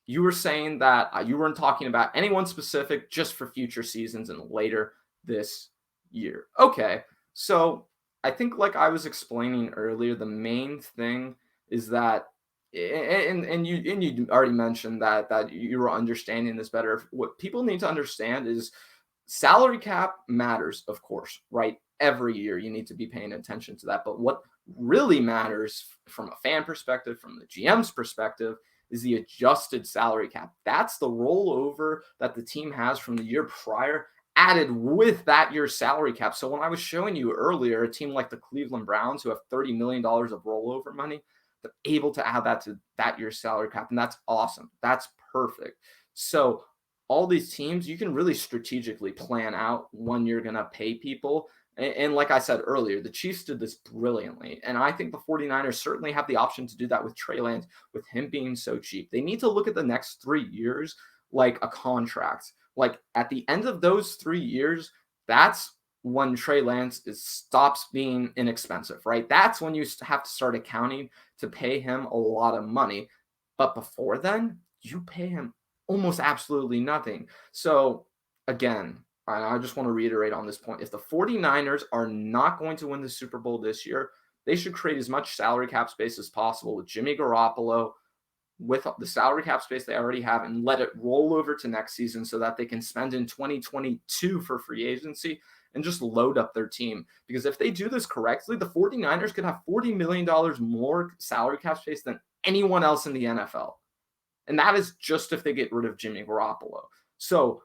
you were saying that you weren't talking about anyone specific, just for future seasons and later this year. Okay. So I think, like I was explaining earlier, the main thing is that, and you already mentioned that you were understanding this better. What people need to understand is salary cap matters, of course, right? Every year you need to be paying attention to that. But what really matters from a fan perspective, from the GM's perspective, is the adjusted salary cap. That's the rollover that the team has from the year prior added with that year's salary cap. So when I was showing you earlier, a team like the Cleveland Browns, who have $30 million of rollover money, they're able to add that to that year's salary cap. And that's awesome. That's perfect. So all these teams, you can really strategically plan out when you're going to pay people. And like I said earlier, the Chiefs did this brilliantly. And I think the 49ers certainly have the option to do that with Trey Lance, with him being so cheap. They need to look at the next 3 years like a contract. Like at the end of those 3 years, that's when Trey Lance stops being inexpensive, right? That's when you have to start accounting to pay him a lot of money. But before then, you pay him almost absolutely nothing. So again, I just want to reiterate on this point. If the 49ers are not going to win the Super Bowl this year, they should create as much salary cap space as possible with Jimmy Garoppolo, with the salary cap space they already have, and let it roll over to next season so that they can spend in 2022 for free agency and just load up their team. Because if they do this correctly, the 49ers could have $40 million more salary cap space than anyone else in the NFL. And that is just if they get rid of Jimmy Garoppolo. So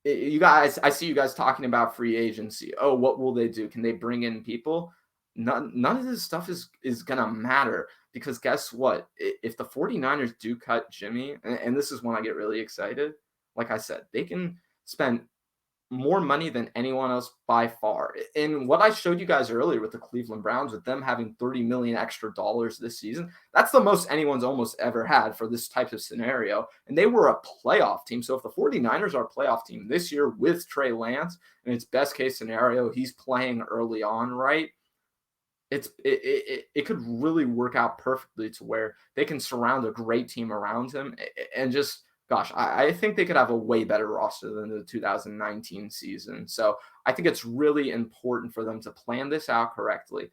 you guys, I see you guys talking about free agency. Oh, what will they do? Can they bring in people? None of this stuff is going to matter, because guess what? If the 49ers do cut Jimmy, and this is when I get really excited, like I said, they can spend more money than anyone else by far. And what I showed you guys earlier with the Cleveland Browns, with them having $30 million extra dollars this season, that's the most anyone's almost ever had for this type of scenario. And they were a playoff team. So if the 49ers are a playoff team this year with Trey Lance, and it's best case scenario, he's playing early on, right? It could really work out perfectly to where they can surround a great team around him and just, gosh, I think they could have a way better roster than the 2019 season. So I think it's really important for them to plan this out correctly.